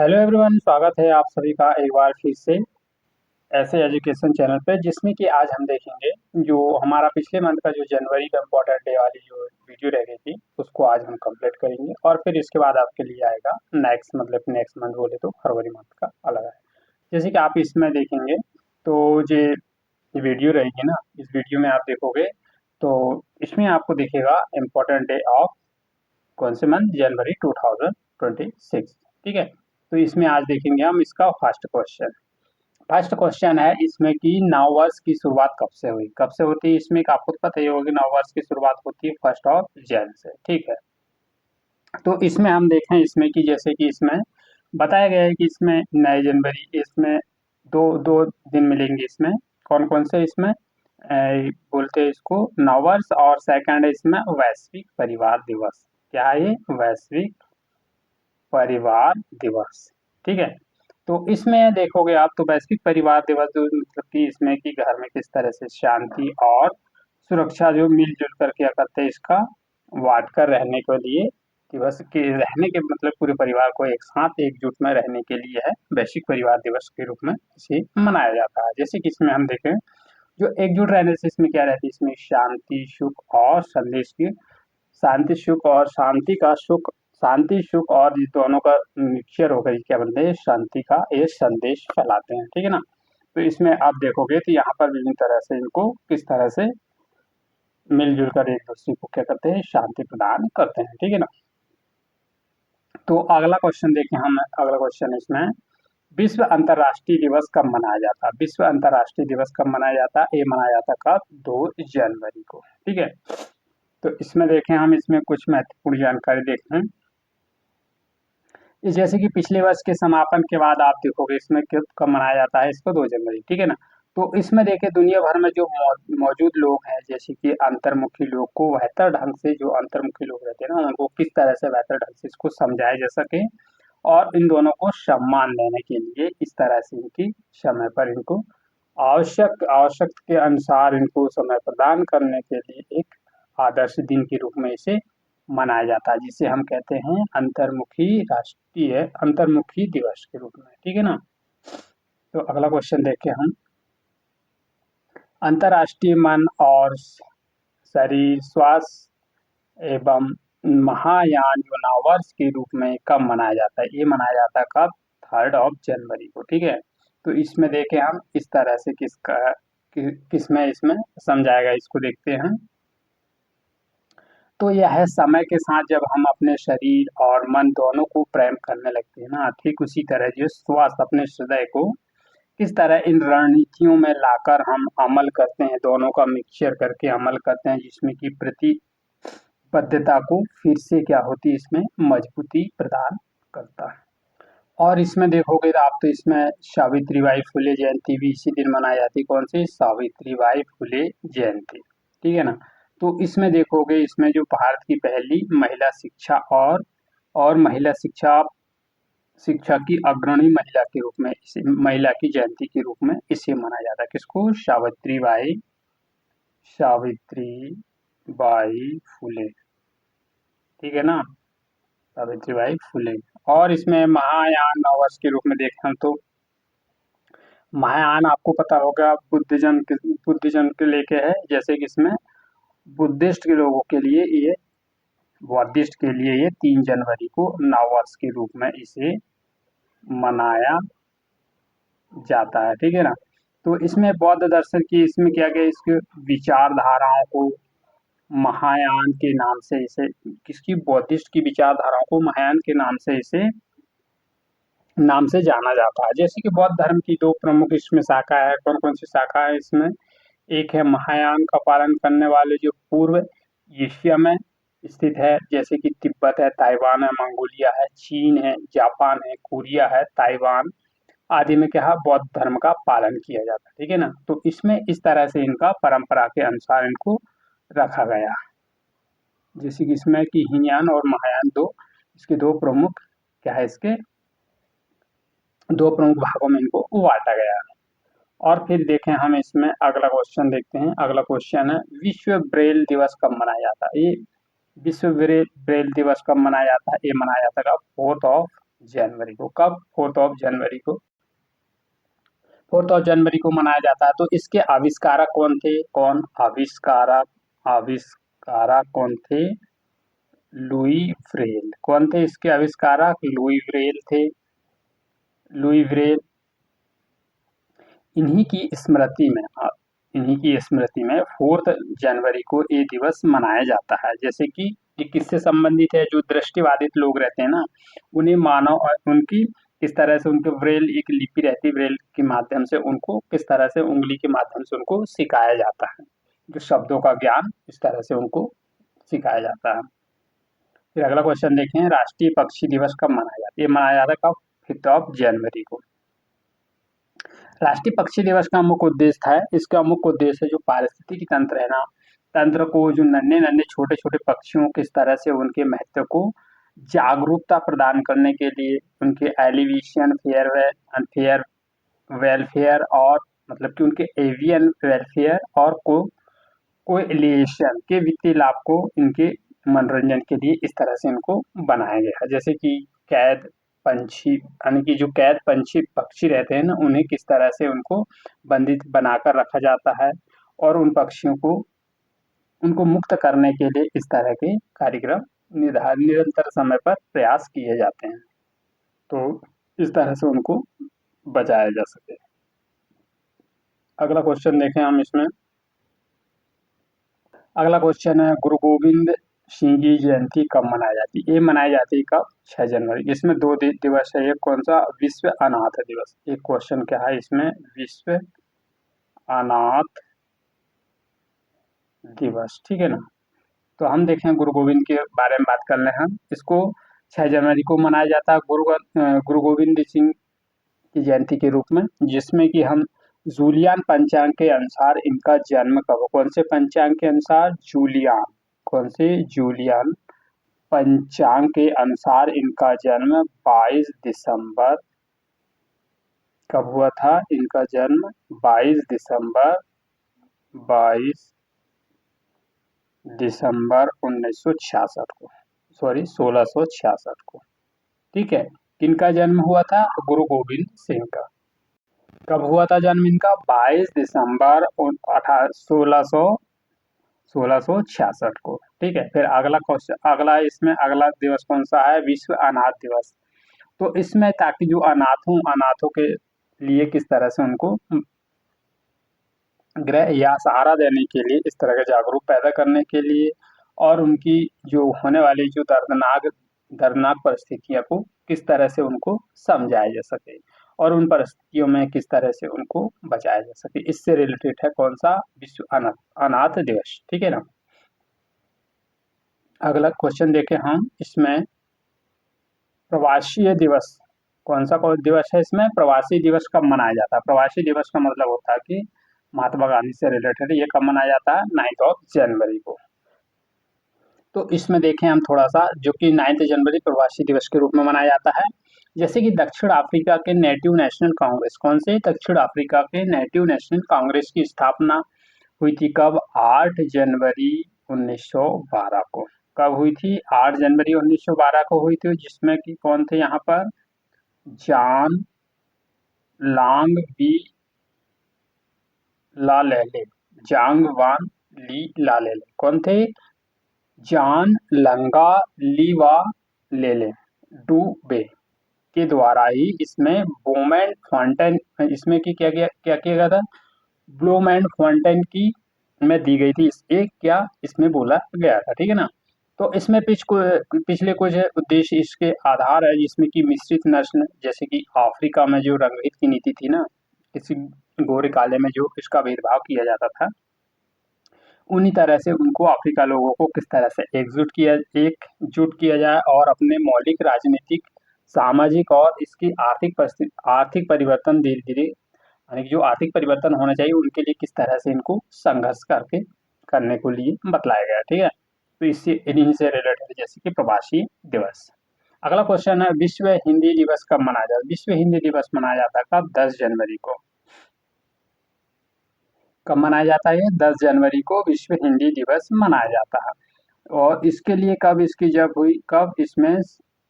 Hello everyone, स्वागत है आप सभी का एक बार फिर से ऐसे एजुकेशन चैनल पे, जिसमें कि आज हम देखेंगे जो हमारा पिछले मंथ का जो जनवरी का इम्पोर्टेंट डे वाली जो वीडियो रह गई थी उसको आज हम कंप्लीट करेंगे। और फिर इसके बाद आपके लिए आएगा नेक्स्ट मंथ बोले तो फरवरी मंथ का अलग है। जैसे कि आप इसमें देखेंगे तो ये वीडियो रहेगी ना, इस वीडियो में आप देखोगे तो इसमें आपको दिखेगा इम्पोर्टेंट डे ऑफ कौन से मंथ, जनवरी 2026। ठीक है, तो इसमें आज देखेंगे हम इसका फर्स्ट क्वेश्चन है इसमें कि नव वर्ष की शुरुआत कब से हुई, कब से होती है। इसमें एक आपको पता ही होगा कि नव वर्ष की शुरुआत होती है 1 जनवरी से। ठीक है, तो इसमें हम देखें इसमें कि जैसे कि इसमें बताया गया है कि इसमें नए जनवरी, इसमें दो दो दिन मिलेंगे। इसमें कौन कौन से इसमें बोलते हैं इसको नववर्ष, और सेकंड है इसमें वैश्विक परिवार दिवस। क्या है ये? वैश्विक परिवार दिवस। ठीक है, तो इसमें देखोगे आप तो वैश्विक परिवार दिवस जो मतलब कि इसमें कि घर में किस तरह से शांति और सुरक्षा जो मिलजुल कर क्या करते हैं इसका बांट कर रहने के लिए, दिवस के रहने के मतलब पूरे परिवार को एक साथ एकजुट में रहने के लिए है वैश्विक परिवार दिवस के रूप में इसे मनाया जाता है। जैसे कि इसमें हम देखें जो एकजुट रहने से इसमें क्या रहती है, इसमें शांति सुख और संदेश की शांति सुख और शांति का सुख, शांति सुख और ये दोनों का मिक्सचर होकर क्या बनते हैं, शांति का ये संदेश फैलाते हैं। ठीक है ना, तो इसमें आप देखोगे तो यहाँ पर विभिन्न तरह से इनको किस तरह से मिलजुल कर एक दूसरे को क्या करते हैं, शांति प्रदान करते हैं। ठीक है ना, तो अगला क्वेश्चन देखें हम। अगला क्वेश्चन इसमें विश्व अंतर्राष्ट्रीय दिवस कब मनाया जाता है। विश्व अंतर्राष्ट्रीय दिवस कब मनाया जाता है? ये मनाया जाता है कब? 2 जनवरी को। ठीक है, तो इसमें देखें हम इसमें कुछ महत्वपूर्ण जानकारी देखते हैं। जैसे कि पिछले वर्ष के समापन के बाद आप देखोगे इसमें कब मनाया जाता है, इसको 2 जनवरी। ठीक है ना, तो इसमें देखें दुनिया भर में जो मौजूद लोग हैं, जैसे कि अंतर्मुखी लोग को बेहतर ढंग से, जो अंतर्मुखी लोग रहते हैं ना उनको किस तरह से बेहतर ढंग से इसको समझाया जा सके और इन दोनों को सम्मान देने के लिए इस तरह से इनकी समय पर इनको आवश्यक के अनुसार इनको समय प्रदान करने के लिए एक आदर्श दिन के रूप में इसे मनाया जाता है, जिसे हम कहते हैं अंतर्मुखी दिवस के रूप में। ठीक है ना, तो अगला क्वेश्चन देखें हम। अंतर्राष्ट्रीय मन और शरीर स्वास्थ्य एवं महायान जो नववर्ष के रूप में कब मनाया जाता है? ये मनाया जाता है कब? 3 जनवरी को। ठीक है, तो इसमें देखें हम इस तरह से किसमें इसमें समझाएगा, इसको देखते हैं। तो यह है समय के साथ जब हम अपने शरीर और मन दोनों को प्रेम करने लगते हैं ना, ठीक उसी तरह जो स्वास्थ्य अपने हृदय को किस तरह इन रणनीतियों में लाकर हम अमल करते हैं, दोनों का मिक्सचर करके अमल करते हैं, जिसमें कि प्रतिबद्धता को फिर से क्या होती है, इसमें मजबूती प्रदान करता है। और इसमें देखोगे तो आप तो इसमें सावित्रीबाई फुले जयंती भी इसी दिन मनाई जाती है। कौन सी? सावित्रीबाई फुले जयंती। ठीक है ना, तो इसमें देखोगे इसमें जो भारत की पहली महिला शिक्षा और महिला शिक्षा की अग्रणी महिला के रूप में इसे महिला की जयंती के रूप में इसे मनाया जाता है। किसको? सावित्रीबाई फुले। ठीक है ना, सावित्रीबाई फुले। और इसमें महायान नववर्ष के रूप में देखें हम तो महायान आपको पता होगा बुद्धिज्म के लेके है। जैसे कि इसमें बुद्धिस्ट के लोगों के लिए ये बौद्धिस्ट के लिए ये 3 जनवरी को नववर्ष के रूप में इसे मनाया जाता है। ठीक है ना, तो इसमें बौद्ध दर्शन की इसमें क्या गया, इसके विचारधाराओं को महायान के नाम से इसे किसकी बौद्धिस्ट की विचारधाराओं को महायान के नाम से जाना जाता है। जैसे कि बौद्ध धर्म की 2 प्रमुख इसमें शाखा है। कौन कौन सी शाखा है इसमें? एक है महायान का पालन करने वाले जो पूर्व एशिया में स्थित है, जैसे कि तिब्बत है, ताइवान है, मंगोलिया है, चीन है, जापान है, कोरिया है, ताइवान आदि में क्या है, बौद्ध धर्म का पालन किया जाता है। ठीक है ना, तो इसमें इस तरह से इनका परंपरा के अनुसार इनको रखा गया, जैसे कि इसमें कि हीनयान और महायान इसके 2 प्रमुख क्या है, इसके 2 प्रमुख भागों में इनको बांटा गया है। और फिर देखें हम इसमें अगला क्वेश्चन देखते हैं। अगला क्वेश्चन है विश्व ब्रेल दिवस कब मनाया जाता है? ये विश्व ब्रेल दिवस कब मनाया जाता है? ये मनाया जाता है 4 जनवरी को। कब? 4 जनवरी को। 4 जनवरी को मनाया जाता है। तो इसके आविष्कारक कौन थे? आविष्कारक कौन थे? लुई व्रेल। कौन थे इसके आविष्कारक? लुई व्रेल थे। लुई व्रेल। इन्हीं की स्मृति में इन्हीं की स्मृति में 4 जनवरी को ये दिवस मनाया जाता है। जैसे कि ये किससे संबंधित है? जो दृष्टिबाधित लोग रहते हैं ना, उन्हें मानव और उनकी किस तरह से उनके ब्रेल एक लिपि रहती है, ब्रेल के माध्यम से उनको किस तरह से उंगली के माध्यम से उनको सिखाया जाता है। जो शब्दों का ज्ञान इस तरह से उनको सिखाया जाता है। फिर अगला क्वेश्चन देखें, राष्ट्रीय पक्षी दिवस कब मनाया जाता है? ये मनाया जाता है कब? 5 जनवरी को। राष्ट्रीय पक्षी दिवस का मुख्य उद्देश्य था, इसका मुख्य उद्देश्य जो पारिस्थितिकी तंत्र है ना, तंत्र को जो नन्हे नन्हे छोटे छोटे पक्षियों किस तरह से उनके महत्व को जागरूकता प्रदान करने के लिए उनके एलिवेशन फेयर वेलफेयर और मतलब कि उनके एवियन वेलफेयर और कोएलिएशन के वित्तीय लाभ को इनके मनोरंजन के लिए इस तरह से इनको बनाया गया है। जैसे कि कैद पंछी यानी कि जो कैद पंछी पक्षी रहते हैं ना, उन्हें किस तरह से उनको बंदित बनाकर रखा जाता है और उन पक्षियों को उनको मुक्त करने के लिए इस तरह के कार्यक्रम निरंतर समय पर प्रयास किए जाते हैं, तो इस तरह से उनको बचाया जा सके। अगला क्वेश्चन देखें हम इसमें। अगला क्वेश्चन है, गुरु गोविंद सिंह की जयंती कब मनाई जाती है? ये मनाई जाती है कब? 6 जनवरी। इसमें दो दिवस है, एक कौन सा? विश्व अनाथ दिवस। एक क्वेश्चन क्या है इसमें? विश्व अनाथ दिवस, ठीक है ना। तो हम देखें गुरु गोविंद के बारे में बात कर रहे हैं। इसको 6 जनवरी को मनाया जाता है गुरु गोविंद सिंह की जयंती के रूप में, जिसमें कि हम जूलियन पंचांग के अनुसार इनका जन्म कब? कौन से पंचांग के अनुसार? जूलियन। कौन से? जूलियन पंचांग के अनुसार इनका जन्म 22 दिसंबर कब हुआ था? इनका जन्म 22 दिसंबर 1966 को, सॉरी 1666 को, ठीक है। किनका जन्म हुआ था? गुरु गोविंद सिंह का। कब हुआ था जन्म इनका? 22 दिसंबर 1666 को, ठीक है। फिर अगला क्वेश्चन, अगला दिवस कौन सा है? विश्व अनाथ दिवस। तो इसमें ताकि जो अनाथों के लिए किस तरह से उनको गृह या सहारा देने के लिए, इस तरह का जागरूक पैदा करने के लिए और उनकी जो होने वाली जो दर्दनाक परिस्थितियों को किस तरह से उनको समझाया जा सके और उन परिस्थितियों में किस तरह से उनको बचाया जा सके, इससे रिलेटेड है कौन सा? विश्व अनाथ दिवस, ठीक है ना। अगला क्वेश्चन देखें हम इसमें, प्रवासी दिवस कौन सा दिवस है इसमें? प्रवासी दिवस कब मनाया जाता है? प्रवासी दिवस का मतलब होता है कि महात्मा गांधी से रिलेटेड, ये कब मनाया जाता है? 9 जनवरी को। तो इसमें देखें हम थोड़ा सा, जो कि 9 जनवरी प्रवासी दिवस के रूप में मनाया जाता है। जैसे कि दक्षिण अफ्रीका के नेटिव नेशनल कांग्रेस, कौन से? दक्षिण अफ्रीका के नेटिव नेशनल कांग्रेस की स्थापना हुई थी कब? 8 जनवरी 1912 को। कब हुई थी? 8 जनवरी 1912 को हुई थी, जिसमें कि कौन थे यहाँ पर? जॉन लांग बी लालेले, जांग वान ली लालेले। कौन थे? जॉन लंगा लीवा लेले डूबे के द्वारा ही इसमें बोमैंड फाउंटेन, इसमें की क्या किया गया था? ब्लूमैंड फाउंटेन की में दी गई थी, इस क्या इसमें बोला गया था, ठीक है ना। तो इसमें पिछले कुछ उद्देश्य इसके आधार है, जिसमें कि मिश्रित नस्ल, जैसे कि अफ्रीका में जो रंगभेद की नीति थी ना, किसी गोरे काले में जो इसका भेदभाव किया जाता था, उन्हीं तरह से उनको अफ्रीका लोगों को किस तरह से एकजुट किया जाए और अपने मौलिक राजनीतिक, सामाजिक और इसकी आर्थिक परिवर्तन धीरे धीरे, यानी कि जो आर्थिक परिवर्तन होना चाहिए उनके लिए किस तरह से इनको संघर्ष करने को लिए बतलाया गया, ठीक है। तो इससे इन्हीं से रिलेटेड जैसे कि प्रवासी दिवस। अगला क्वेश्चन है, विश्व हिंदी दिवस कब मनाया जाता है? विश्व हिंदी दिवस मनाया जाता है कब? 10 जनवरी को। कब मनाया जाता है? 10 जनवरी को विश्व हिंदी दिवस मनाया जाता है। और इसके लिए कब इसकी जब हुई, कब इसमें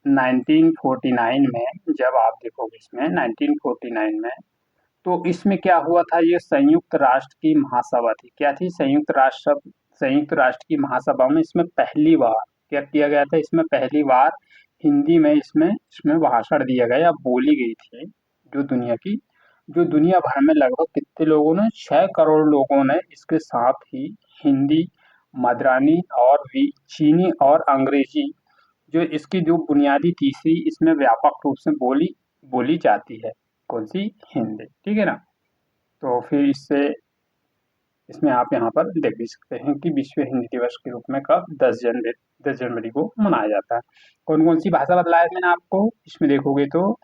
1949 में जब आप देखोगे इसमें 1949 में, तो इसमें क्या हुआ था, ये संयुक्त राष्ट्र की महासभा थी। क्या थी? संयुक्त राष्ट्र की महासभा में इसमें पहली बार क्या किया गया था, इसमें पहली बार हिंदी में इसमें इसमें भाषण दिया गया या बोली गई थी, जो दुनिया भर में लगभग कितने लोगों ने, 6 करोड़ लोगों ने इसके साथ ही हिंदी, मद्रानी और भी चीनी और अंग्रेजी, जो इसकी जो बुनियादी तीसरी इसमें व्यापक रूप से बोली बोली जाती है, कौन सी? हिंदी। ठीक है ना? तो फिर इसमें आप यहाँ पर देख भी सकते हैं कि विश्व हिंदी दिवस के रूप में कब 10 जनवरी को मनाया जाता है। कौन कौन सी भाषा बतलाया मैंने आपको, इसमें देखोगे तो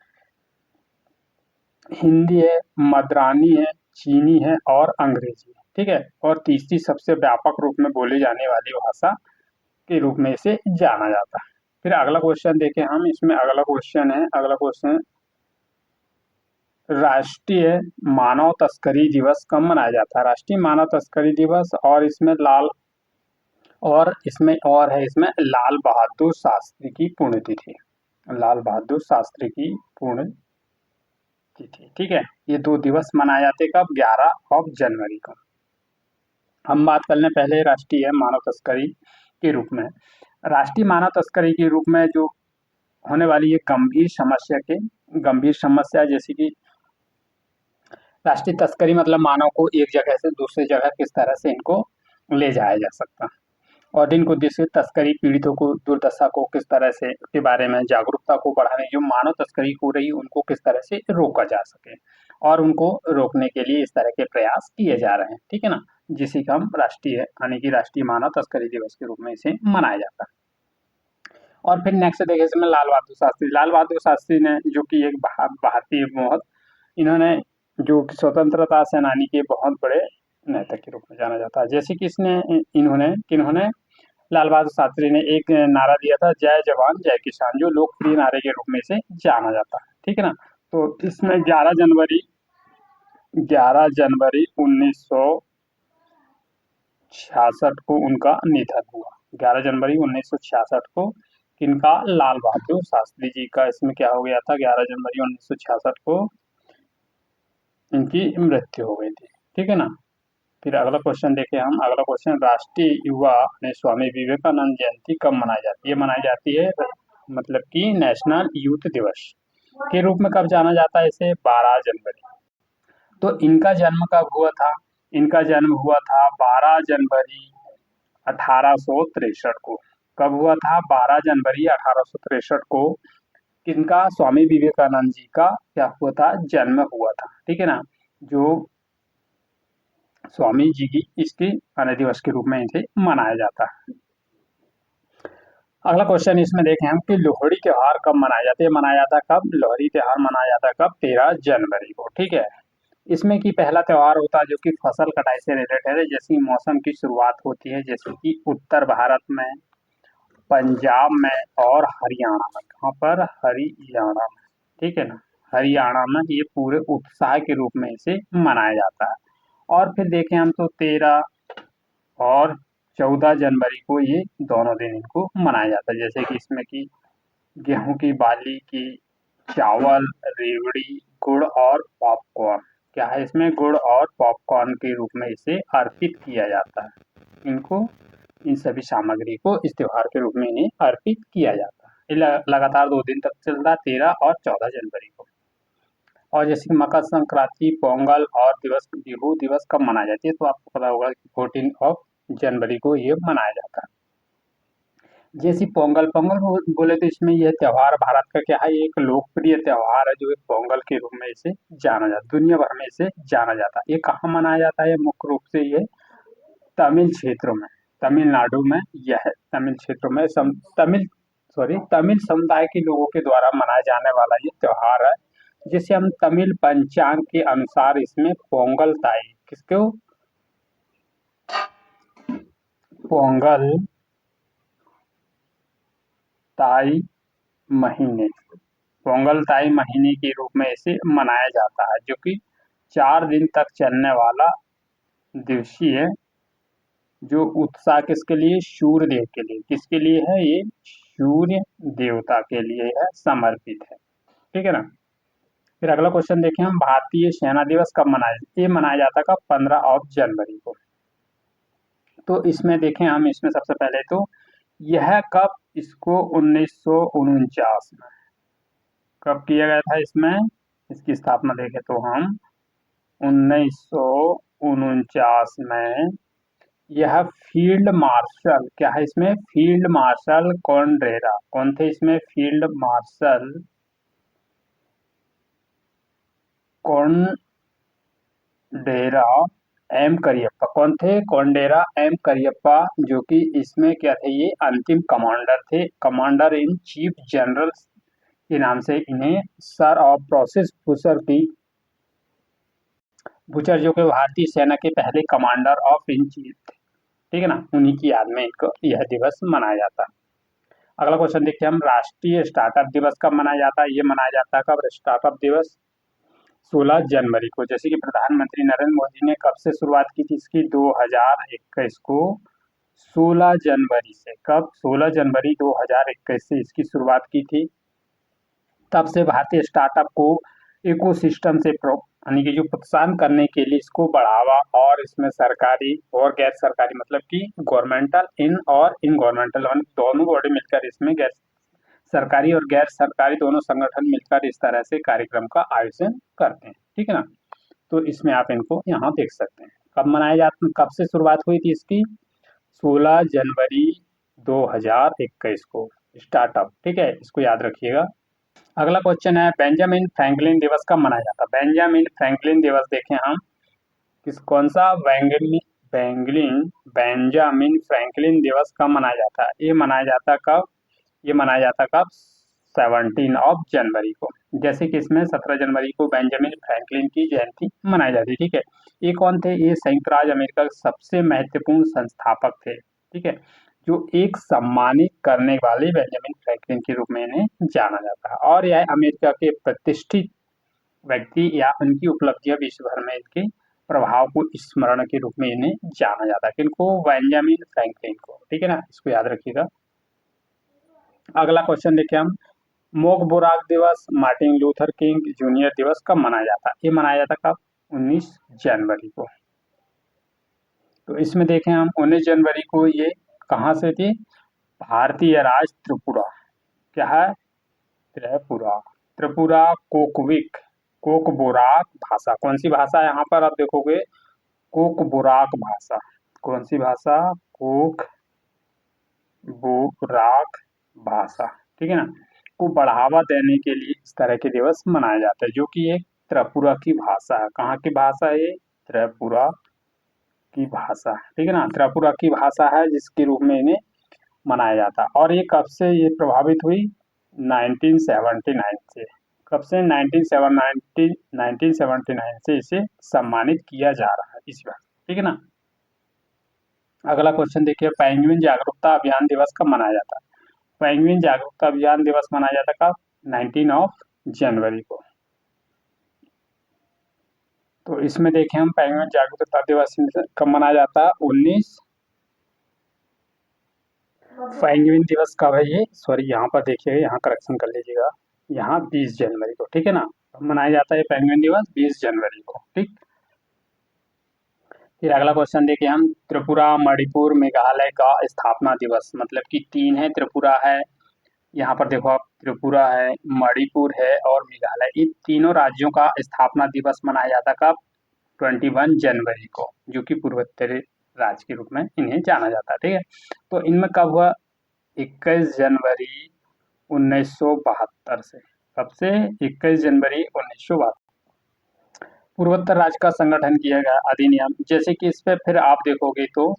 हिंदी है, मद्रानी है, चीनी है और अंग्रेजी। ठीक है, और तीसरी सबसे व्यापक रूप में बोली जाने वाली भाषा के रूप में इसे जाना जाता है। फिर अगला क्वेश्चन देखें हम, इसमें अगला क्वेश्चन राष्ट्रीय मानव तस्करी दिवस कब मनाया जाता है? राष्ट्रीय मानव तस्करी दिवस, और इसमें लाल बहादुर शास्त्री की पुण्यतिथि, लाल बहादुर शास्त्री की पुण्यतिथि। ठीक है, ये 2 दिवस मनाए जाते कब? 11 जनवरी को। हम बात कर लें पहले राष्ट्रीय मानव तस्करी के रूप में। राष्ट्रीय मानव तस्करी के रूप में जो होने वाली ये गंभीर समस्या, जैसे कि राष्ट्रीय तस्करी मतलब मानव को एक जगह से दूसरी जगह किस तरह से इनको ले जाया जा सकता, और इनको जिससे तस्करी पीड़ितों को, दुर्दशा को किस तरह से के बारे में जागरूकता को बढ़ाने, जो मानव तस्करी हो रही उनको किस तरह से रोका जा सके, और उनको रोकने के लिए इस तरह के प्रयास किए जा रहे हैं। ठीक है ना? जिसे कि हम राष्ट्रीय मानव तस्करी दिवस के रूप में इसे मनाया जाता है। और फिर नेक्स्ट देखें इसमें लाल बहादुर शास्त्री ने, जो कि एक भारतीय बहुत, इन्होंने जो स्वतंत्रता सेनानी के बहुत बड़े नेता के रूप में जाना जाता है। जैसे कि किन्होंने लाल बहादुर शास्त्री ने एक नारा दिया था, जय जवान जय किसान, जो लोकप्रिय नारे के रूप में इसे जाना जाता है। ठीक है ना? तो इसमें 11 जनवरी 1966 को उनका निधन हुआ। 11 जनवरी 1966 को किनका? लाल बहादुर शास्त्री जी का इसमें क्या हो गया था? 11 जनवरी 1966 को इनकी मृत्यु हो गई थी। ठीक है ना? फिर अगला क्वेश्चन देखें हम। अगला क्वेश्चन, राष्ट्रीय युवा ने स्वामी विवेकानंद जयंती कब मनाई जाती है? मनाई जाती है मतलब कि नेशनल यूथ दिवस के रूप में कब जाना जाता है इसे? 12 जनवरी। तो इनका जन्म कब हुआ था? इनका जन्म हुआ था 12 जनवरी 1863 को। कब हुआ था? 12 जनवरी 1863 को किनका? स्वामी विवेकानंद जी का क्या हुआ था? जन्म हुआ था। ठीक है ना? जो स्वामी जी की इसके अन्य दिवस के रूप में इसे मनाया जाता है। अगला क्वेश्चन इसमें देखें हम कि लोहड़ी त्योहार कब मनाया जाता है? मनाया जाता कब? लोहड़ी त्योहार मनाया जाता कब? 13 जनवरी को। ठीक है, इसमें की पहला त्योहार होता है जो कि फसल कटाई से रिलेटेड है। जैसे मौसम की शुरुआत होती है, जैसे कि उत्तर भारत में, पंजाब में और हरियाणा में। कहाँ पर? हरियाणा में। ठीक है ना? हरियाणा में ये पूरे उत्साह के रूप में इसे मनाया जाता है। और फिर देखें हम तो 13 और 14 जनवरी को ये दोनों दिन इनको मनाया जाता है। जैसे कि इसमें की गेहूं की बाली की, चावल, रेवड़ी, गुड़ और पॉपकॉर्न। क्या है इसमें? गुड़ और पॉपकॉर्न के रूप में इसे अर्पित किया जाता है। इन सभी सामग्री को इस त्योहार के रूप में इन्हें अर्पित किया जाता है। ये लगातार 2 दिन तक चलता है, 13 और 14 जनवरी को। और जैसे कि मकर संक्रांति, पोंगल और बिहू दिवस कब मनाई जाती है? तो आपको पता होगा कि 14 जनवरी को ये मनाया जाता है। जैसे पोंगल बोले तो इसमें यह त्योहार भारत का क्या है? एक लोकप्रिय त्योहार है, जो एक पोंगल के रूप में इसे जाना जाता है, दुनिया भर में इसे जाना जाता है। ये कहाँ मनाया जाता है? मुख्य रूप से ये तमिल क्षेत्रों में, तमिलनाडु में, यह तमिल क्षेत्रों में तमिल समुदाय के लोगों के द्वारा मनाया जाने वाला ये त्योहार है, जिसे हम तमिल पंचांग के अनुसार इसमें पोंगल ताई, किसको? पोंगल ताई महीने, पोंगल ताई महीने के रूप में इसे मनाया जाता है, जो कि 4 दिन तक चलने वाला दिवसीय जो उत्साह किसके लिए? सूर्य देव के लिए। किसके लिए है ये? सूर्य देवता के लिए यह समर्पित है। ठीक है ना। फिर अगला क्वेश्चन देखें हम, भारतीय सेना दिवस कब मनाया, ये मनाया जाता है 15 जनवरी को। तो इसमें देखें हम, इसमें सबसे पहले तो यह कब, इसको 1949 में कब किया गया था, इसमें इसकी स्थापना देखें तो हम 1949 में यह फील्ड मार्शल, क्या है इसमें, फील्ड मार्शल कॉन्ड्रेरा, कौन थे इसमें, फील्ड मार्शल कॉन्डेरा एम करियप्पा, कौन थे, कॉन्डेरा एम करियप्पा, जो कि इसमें क्या थे, ये अंतिम कमांडर थे, कमांडर इन चीफ जनरल के नाम से इन्हें सर ऑफ प्रोसेस भूचर जो कि भारतीय सेना के पहले कमांडर ऑफ इन चीफ थे। ठीक है ना, उन्हीं की याद में इनको यह दिवस मनाया जाता है। अगला क्वेश्चन देखिए हम, राष्ट्रीय स्टार्टअप दिवस कब मनाया जाता है, ये मनाया जाता है कब, स्टार्टअप दिवस 16 जनवरी को। जैसे कि प्रधानमंत्री नरेंद्र मोदी ने कब से शुरुआत की थी इसकी, 2021 को 16 जनवरी से, कब, 16 जनवरी 2021 से इसकी शुरुआत की थी। तब से भारतीय स्टार्टअप को इकोसिस्टम से यानी कि जो प्रोत्साहन करने के लिए इसको बढ़ावा, और इसमें सरकारी और गैर सरकारी, मतलब कि गवर्नमेंटल इन और इन गवर्नमेंटल दोनों बॉडी मिलकर, इसमें गैर सरकारी और गैर सरकारी दोनों संगठन मिलकर इस तरह से कार्यक्रम का आयोजन करते हैं। ठीक है ना, तो इसमें आप इनको यहाँ देख सकते हैं। कब मनाया जाता, कब से शुरुआत हुई थी इसकी, 16 जनवरी 2021 को स्टार्टअप। ठीक है, इसको याद रखिएगा। अगला क्वेश्चन है, बेंजामिन फ्रैंकलिन दिवस कब मनाया जाता है, बेंजामिन फ्रैंकलिन दिवस देखें हम, कौन सा, बेंजामिन फ्रैंकलिन दिवस कब मनाया जाता है, ये मनाया जाता कब, ये मनाया जाता कब, 17 जनवरी को। जैसे कि इसमें 17 जनवरी को बेंजामिन फ्रैंकलिन की जयंती मनाई जाती है। ठीक है, ये कौन थे, ये संयुक्त राज्य अमेरिका के सबसे महत्वपूर्ण संस्थापक थे। ठीक है, जो एक सम्मानित करने वाले बेंजामिन फ्रैंकलिन के रूप में इन्हें जाना जाता है, और यह अमेरिका के प्रतिष्ठित व्यक्ति या उनकी उपलब्धियां विश्व भर में इनके प्रभाव को स्मरण के रूप में इन्हें जाना जाता है, किनको, बेंजामिन फ्रैंकलिन को। ठीक है ना, इसको याद रखिएगा। अगला क्वेश्चन देखिए हम, मोकबोराक दिवस, मार्टिन लूथर किंग जूनियर दिवस कब मनाया जाता है, ये मनाया जाता कब, 19 जनवरी को। तो इसमें देखें हम, 19 जनवरी को ये कहाँ से थी, भारतीय राज्य त्रिपुरा, क्या है, त्रिपुरा, त्रिपुरा कोकविक, कोकबोराक भाषा, कौन सी भाषा यहाँ पर आप देखोगे, कोकबोराक भाषा, कौन सी भाषा, कोकबोराक भाषा। ठीक है ना, को बढ़ावा देने के लिए इस तरह के दिवस मनाए जाते हैं, जो कि एक त्रिपुरा की भाषा है, कहाँ की भाषा है, त्रिपुरा की भाषा। ठीक है ना, त्रिपुरा की भाषा है जिसके रूप में इन्हें मनाया जाता है। और ये कब से ये प्रभावित हुई, 1979 से, कब से, 1979 से इसे सम्मानित किया जा रहा है इस बार। ठीक है ना। अगला क्वेश्चन देखिए, पेंगुइन जागरूकता अभियान दिवस कब मनाया जाता है, पेंगुइन जागरूकता अभियान दिवस मनाया जाता कब, 19 जनवरी को। तो इसमें देखें हम, पेंगुइन जागरूकता दिवस कब मनाया जाता है, 19, पेंगुइन दिवस कब है ये, सॉरी यहाँ पर देखिए, यहाँ करेक्शन कर लीजिएगा, यहाँ 20 जनवरी को। ठीक है ना, मनाया जाता है पेंगुइन दिवस 20 जनवरी को। ठीक, फिर अगला क्वेश्चन देखिए हम, त्रिपुरा, मणिपुर, मेघालय का स्थापना दिवस, मतलब कि 3 है, त्रिपुरा है, यहाँ पर देखो आप, त्रिपुरा है, मणिपुर है और मेघालय, इन तीनों राज्यों का स्थापना दिवस मनाया जाता कब, 21 जनवरी को, जो कि पूर्वोत्तर राज्य के रूप में इन्हें जाना जाता है। ठीक है, तो इनमें कब हुआ, 21 जनवरी 1972 से, कब से, 21 जनवरी 1972 पूर्वोत्तर राज्य का संगठन किया गया अधिनियम। जैसे कि इस पे फिर आप देखोगे तो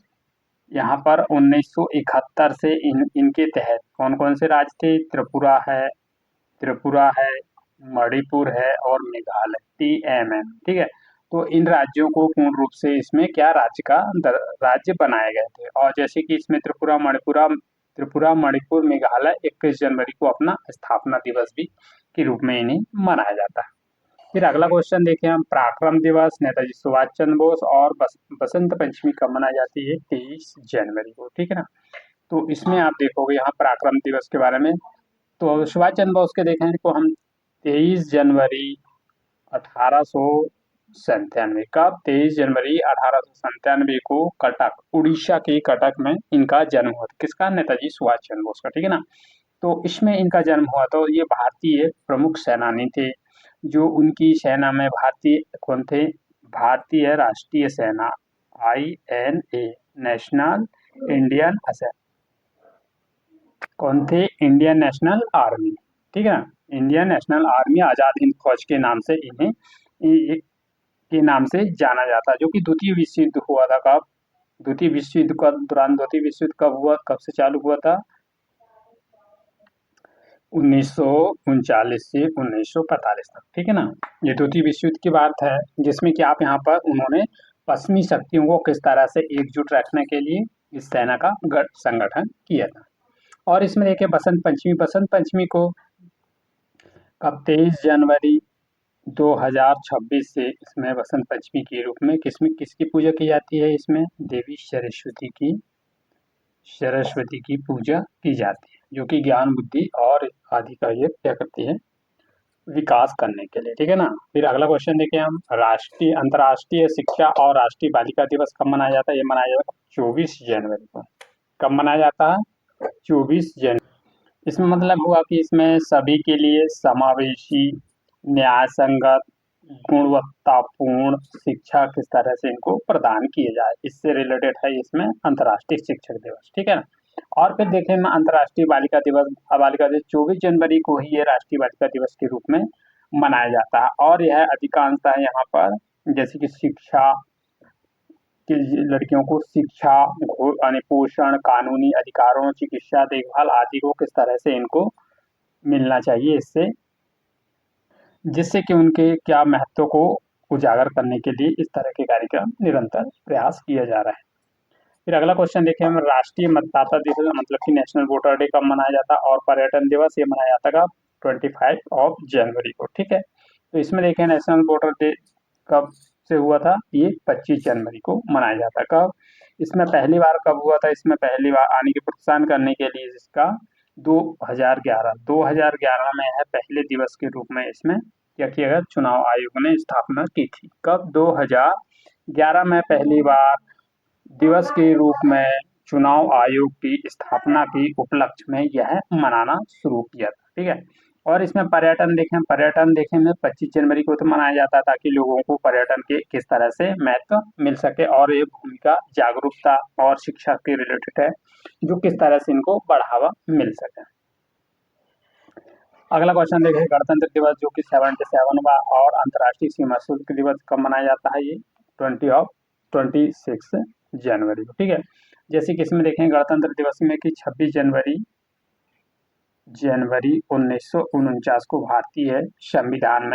यहाँ पर 1971 से इनके तहत कौन कौन से राज्य थे, त्रिपुरा है, मणिपुर है और मेघालय, TMN। ठीक है, तो इन राज्यों को पूर्ण रूप से इसमें क्या, राज्य बनाए गए थे। और जैसे कि इसमें त्रिपुरा, मणिपुर, मेघालय 21 जनवरी को अपना स्थापना दिवस भी के रूप में इन्हें मनाया जाता है। फिर अगला क्वेश्चन देखिए हम, पराक्रम दिवस, नेताजी सुभाष चंद्र बोस और बसंत पंचमी कब मनाई जाती है, 23 जनवरी को। ठीक है ना, तो इसमें आप देखोगे यहाँ पराक्रम दिवस के बारे में, तो सुभाष चंद्र बोस के देखें तो हम 23 जनवरी 1897 का 23 जनवरी 1897 को कटक, उड़ीसा के कटक में इनका जन्म हुआ था। किसका? नेताजी सुभाष चंद्र बोस का, ठीक है ना। तो इसमें इनका जन्म हुआ, तो ये भारतीय प्रमुख सेनानी थे, जो उनकी सेना में भारतीय कौन थे? भारतीय राष्ट्रीय सेना INA, नेशनल इंडियन कौन थे? इंडियन नेशनल आर्मी, ठीक है ना। Indian national army, Azad Hind फौज के नाम से इन्हें के नाम से जाना जाता है, जो कि द्वितीय विश्व युद्ध हुआ था। कब? द्वितीय विश्व युद्ध का दौरान, द्वितीय विश्व युद्ध कब हुआ, कब से चालू हुआ था? 1939 से 1945 तक, ठीक है ना। ये द्वितीय विश्व युद्ध की बात है, जिसमें कि आप यहाँ पर उन्होंने पश्चिमी शक्तियों को किस तरह से एकजुट रखने के लिए इस सेना का संगठन किया था। और इसमें देखिए बसंत पंचमी को कब? 23 जनवरी 2026 से इसमें बसंत पंचमी के रूप में किसकी पूजा की जाती है? इसमें देवी सरस्वती की पूजा की जाती है, जो कि ज्ञान, बुद्धि और आदि का ये क्या करती है? विकास करने के लिए, ठीक है ना। फिर अगला क्वेश्चन देखिए हम, अंतर्राष्ट्रीय शिक्षा और राष्ट्रीय बालिका दिवस कब मनाया जाता है? ये मनाया जाता है 24 जनवरी को। कब मनाया जाता है? 24 जनवरी। इसमें मतलब हुआ कि इसमें सभी के लिए समावेशी, न्याय संगत, गुणवत्तापूर्ण शिक्षा किस तरह से इनको प्रदान किए जाए, इससे रिलेटेड है इसमें अंतर्राष्ट्रीय शिक्षक दिवस, ठीक है ना। और फिर देखें मैं अंतर्राष्ट्रीय बालिका दिवस, 24 जनवरी को ही ये राष्ट्रीय बालिका दिवस के रूप में मनाया जाता है। और यह अधिकांशतः यहाँ पर जैसे कि शिक्षा कि लड़कियों को शिक्षा, यानी पोषण, कानूनी अधिकारों, चिकित्सा देखभाल आदि को किस तरह से इनको मिलना चाहिए, इससे जिससे कि उनके क्या महत्व को उजागर करने के लिए इस तरह के कार्यक्रम निरंतर प्रयास किया जा रहा है। फिर अगला क्वेश्चन देखिए हम, राष्ट्रीय मतदाता दिवस मतलब कि नेशनल वोटर डे कब मनाया जाता है? और पर्यटन दिवस ये मनाया जाता है 25 जनवरी को, ठीक है। तो इसमें देखें नेशनल वोटर डे कब से हुआ था? ये 25 जनवरी को मनाया जाता है। कब? इसमें पहली बार कब हुआ था? इसमें पहली बार आने की प्रोत्साहन करने के लिए इसका 2011 में है पहले दिवस के रूप में इसमें क्या किया गया? चुनाव आयोग ने स्थापना की थी। कब? 2011 में पहली बार दिवस के रूप में चुनाव आयोग की स्थापना की उपलक्ष्य में यह मनाना शुरू किया था, ठीक है। और इसमें पर्यटन देखें में 25 जनवरी को तो मनाया जाता है, ताकि लोगों को पर्यटन के किस तरह से महत्व मिल सके, और ये भूमिका जागरूकता और शिक्षा के रिलेटेड है, जो किस तरह से इनको बढ़ावा मिल सके। अगला क्वेश्चन देखिए, गणतंत्र दिवस जो कि 77वां और अंतर्राष्ट्रीय सीमा शुल्क दिवस कब मनाया जाता है? ये 26 जनवरी को, ठीक है। जैसे कि इसमें देखें गणतंत्र दिवस में कि 26 जनवरी 1949 को भारतीय संविधान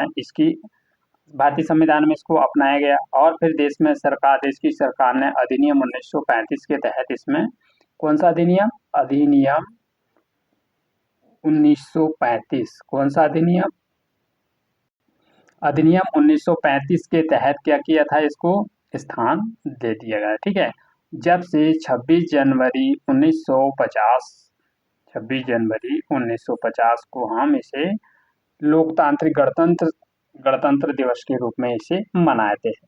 में इसको अपनाया गया। और फिर देश की सरकार ने अधिनियम 1935 के तहत इसमें कौन सा अधिनियम? अधिनियम 1935। कौन सा अधिनियम? अधिनियम 1935 के तहत क्या किया था? इसको स्थान दे दिया गया, ठीक है। जब से 26 जनवरी 1950 को हम इसे लोकतांत्रिक गणतंत्र दिवस के रूप में इसे मनाते हैं।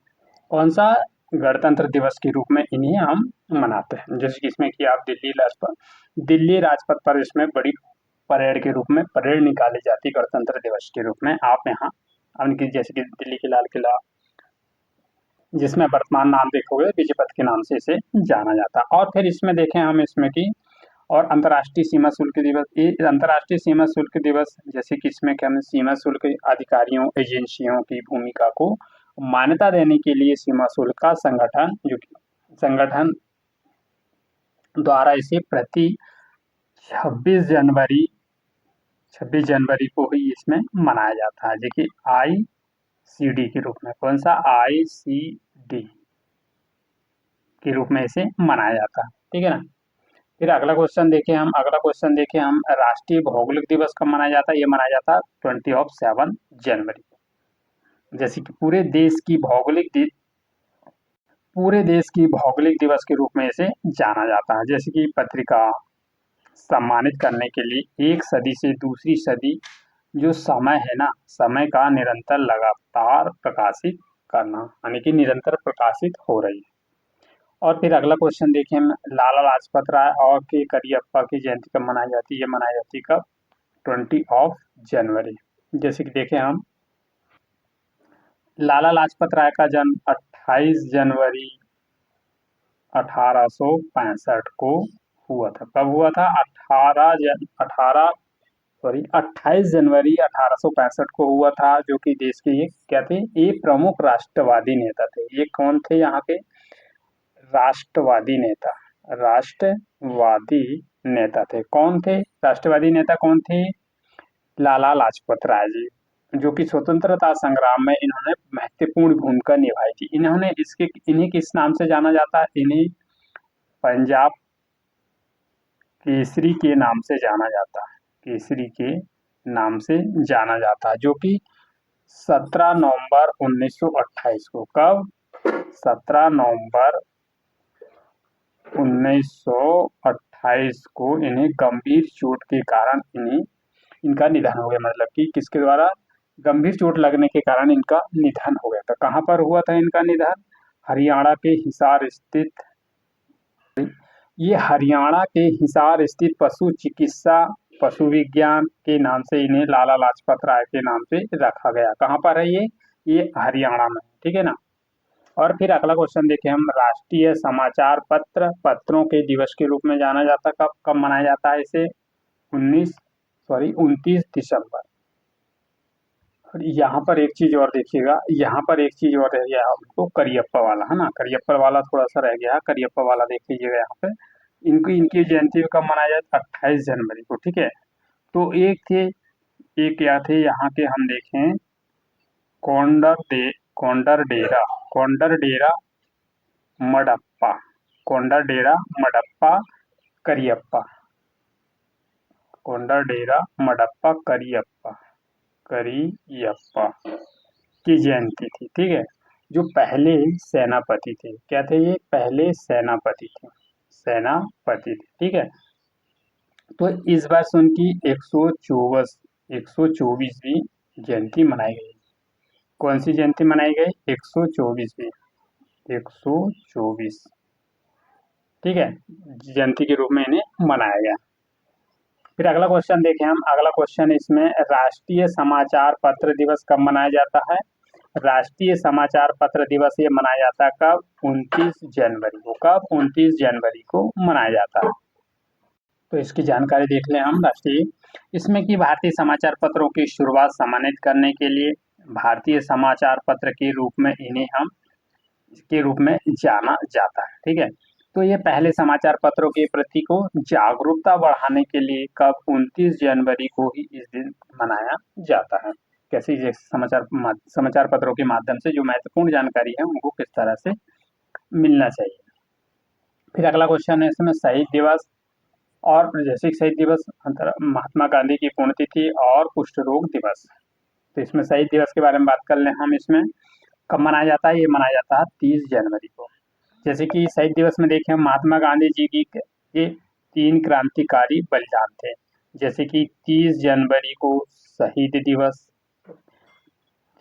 कौन सा? गणतंत्र दिवस के रूप में इन्हें हम मनाते हैं। जैसे कि इसमें कि आप दिल्ली राजपथ पर इसमें बड़ी परेड के रूप में परेड निकाली जाती गणतंत्र दिवस के रूप में। आप यहाँ उनकी जैसे कि दिल्ली की लाल किला, जिसमें वर्तमान नाम देखोगे विजय पथ के नाम से इसे जाना जाता है। और फिर इसमें देखें हम इसमें की और अंतर्राष्ट्रीय सीमा शुल्क दिवस, ये अंतर्राष्ट्रीय सीमा शुल्क दिवस जैसे कि इसमें क्या हम सीमा शुल्क अधिकारियों, एजेंसियों की भूमिका को मान्यता देने के लिए सीमा शुल्क का संगठन द्वारा इसे प्रति 26 जनवरी को ही इसमें मनाया जाता है। देखिए ICD के रूप में, कौन सा? ICD के रूप में इसे मनाया जाता है, ठीक है ना। फिर अगला क्वेश्चन देखें हम, राष्ट्रीय भौगोलिक दिवस कब मनाया जाता है? ये मनाया जाता है 27 जनवरी। जैसे कि पूरे देश की भौगोलिक दिवस के रूप में इसे जाना जाता है। जैसे कि पत्रिका, सम्मानित करने के लिए एक सदी से दूसरी सदी जो समय है ना, समय का निरंतर लगातार प्रकाशित करना, यानी कि निरंतर प्रकाशित हो रही है। और फिर अगला क्वेश्चन देखिए हम, लाला लाजपत राय और के करियप्पा की जयंती कब मनाई जाती है? ये मनाई जाती है कब? 20 जनवरी। जैसे कि देखें हम, लाला लाजपत राय का जन्म 28 जनवरी 1865 को हुआ था। कब हुआ था? 28 जनवरी 1865 को हुआ था, जो कि देश के एक क्या थे? ये प्रमुख राष्ट्रवादी नेता थे। ये कौन थे यहाँ के? राष्ट्रवादी नेता, राष्ट्रवादी नेता थे। कौन थे राष्ट्रवादी नेता? कौन थे? लाला लाजपत राय जी, जो कि स्वतंत्रता संग्राम में इन्होंने महत्वपूर्ण भूमिका निभाई थी। इन्हें किस नाम से जाना जाता है? इन्हें पंजाब केसरी के नाम से जाना जाता है। केसरी के नाम से जाना जाता है, जो कि 17 नवंबर 1928 को, कब? 17 नवंबर 1928 को इन्हें गंभीर चोट के कारण इनका निधन हो गया। मतलब कि किसके द्वारा? गंभीर चोट लगने के कारण इनका निधन हो गया था। कहाँ पर हुआ था इनका निधन? हरियाणा के हिसार स्थित, ये हरियाणा के हिसार स्थित पशु चिकित्सा पशु विज्ञान के नाम से इन्हें लाला लाजपत राय के नाम से रखा गया। कहाँ पर है ये हरियाणा में, ठीक है ना। और फिर अगला क्वेश्चन देखें हम, राष्ट्रीय समाचार पत्र पत्रों के दिवस के रूप में जाना जाता कब कब मनाया जाता है इसे? 29 दिसंबर। और यहाँ पर एक चीज और देखिएगा, यहाँ पर एक चीज और रह गया हमको, करियप्पा वाला है ना, करियप्पा वाला थोड़ा सा रह गया है। करियप्पा वाला देख लीजिएगा यहाँ पे, इनकी जयंती कब मनाया जाता है? 28 जनवरी को, ठीक है। तो एक क्या थे यहाँ के, हम देखें, कोंडरडेरा कोंडरडेरा मडप्पा, कोंडरडेरा मडप्पा करियप्पा, कोंडरडेरा मडप्पा करियप्पा की जयंती थी, ठीक है। जो पहले सेनापति थे, क्या थे ये? पहले सेनापति थे, ठीक है। तो इस वर्ष उनकी 124वीं जयंती मनाई गई। कौन सी जयंती मनाई गई? 124वीं, 124, ठीक है, जयंती के रूप में इन्हें मनाया गया। फिर अगला क्वेश्चन देखें हम, अगला क्वेश्चन इसमें, राष्ट्रीय समाचार पत्र दिवस कब मनाया जाता है? राष्ट्रीय समाचार पत्र दिवस ये मनाया जाता है कब? 29 जनवरी को। कब? 29 जनवरी को मनाया जाता है। तो इसकी जानकारी देख लें हम, राष्ट्रीय, इसमें कि भारतीय समाचार पत्रों की शुरुआत सम्मानित करने के लिए भारतीय समाचार पत्र के रूप में जाना जाता है, ठीक है। तो ये पहले समाचार पत्रों के प्रति को जागरूकता बढ़ाने के लिए कब? 29 जनवरी को ही इस दिन मनाया जाता है। कैसे? समाचार पत्रों के माध्यम से जो महत्वपूर्ण जानकारी है उनको किस तरह से मिलना चाहिए। फिर अगला क्वेश्चन है इसमें, शहीद दिवस, और जैसे शहीद दिवस, महात्मा गांधी की पुण्यतिथि और कुष्ठ रोग दिवस। तो इसमें शहीद दिवस के बारे में बात कर लें हम, इसमें कब मनाया जाता है? ये मनाया जाता है 30 जनवरी को। जैसे कि शहीद दिवस में देखें, महात्मा गांधी जी की के 3 क्रांतिकारी बलिदान थे। जैसे कि 30 जनवरी को शहीद दिवस,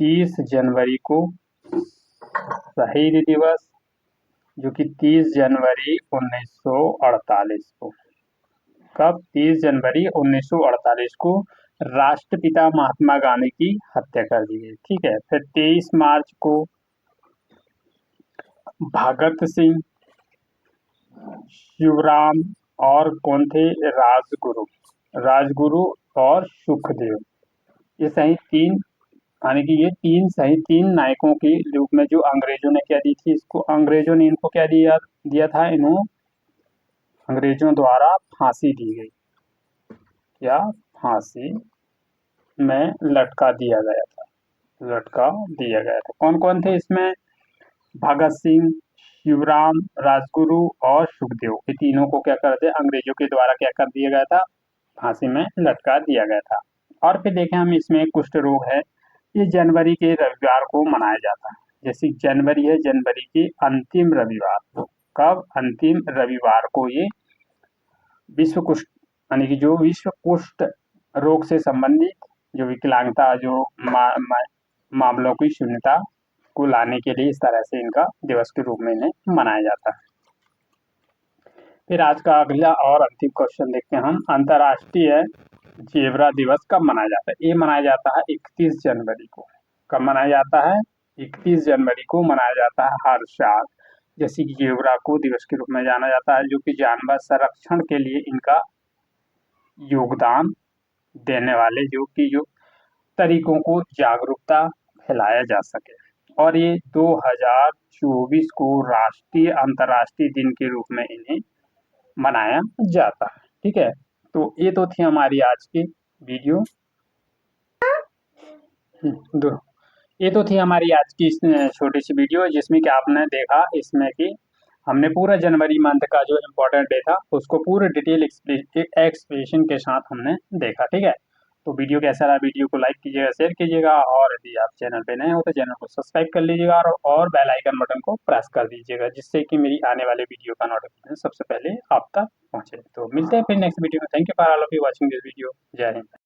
30 जनवरी को शहीद दिवस, जो कि 30 जनवरी 1948 को, कब? 30 जनवरी 1948 को राष्ट्रपिता महात्मा गांधी की हत्या कर दी गई, ठीक है। फिर 23 मार्च को भगत सिंह, शिवराम और कौन थे? राजगुरु और सुखदेव, ये सही तीन, यानी कि ये तीन नायकों के रूप में जो अंग्रेजों ने क्या दी थी इसको, अंग्रेजों ने इनको क्या दिया था? इन्हों अंग्रेजों द्वारा फांसी दी गई, या फांसी में लटका दिया गया था। कौन कौन थे इसमें? भगत सिंह, शिवराम, राजगुरु और सुखदेव, ये तीनों को क्या करते? अंग्रेजों के द्वारा क्या कर दिया गया था? फांसी में लटका दिया गया था। और फिर देखें हम, इसमें कुष्ठ रोग है, ये जनवरी के रविवार को मनाया जाता है। जैसे जनवरी है, जनवरी के अंतिम रविवार, कब? अंतिम रविवार को ये विश्व कुष्ठ यानी कि जो विश्व कुष्ठ रोग से संबंधित जो विकलांगता जो मामलों की शून्यता को लाने के लिए इस तरह से इनका दिवस के रूप में इन्हें मनाया जाता है। फिर आज का अगला और अंतिम क्वेश्चन देखते हैं हम, अंतर्राष्ट्रीय जेब्रा दिवस कब मनाया जाता है? ये मनाया जाता है 31 जनवरी को। कब मनाया जाता है? 31 जनवरी को मनाया जाता है हर साल। जैसे कि जेब्रा को दिवस के रूप में जाना जाता है, जो कि जानवर संरक्षण के लिए इनका योगदान देने वाले जो तरीकों को जागरूकता फैलाया जा सके। और ये 2024 को राष्ट्रीय अंतर्राष्ट्रीय दिन के रूप में इन्हें मनाया जाता है। ठीक है, तो ये तो थी हमारी आज की वीडियो। ये तो थी हमारी आज की छोटी सी वीडियो, जिसमें कि आपने देखा इसमें कि हमने पूरा जनवरी मंथ का जो इम्पोर्टेंट डे था उसको पूरे डिटेल एक्सप्लेनेशन के साथ हमने देखा। ठीक है, तो वीडियो कैसा रहा, वीडियो को लाइक कीजिएगा, शेयर कीजिएगा, और यदि आप चैनल पे नए हो तो चैनल को सब्सक्राइब कर लीजिएगा और बेल आइकन बटन को प्रेस कर दीजिएगा, जिससे कि मेरी आने वाले वीडियो का नोटिफिकेशन सबसे पहले आप तक पहुंचे। तो मिलते हैं फिर नेक्स्ट वीडियो में। Thank you for all of you watching this video. जय हिंद।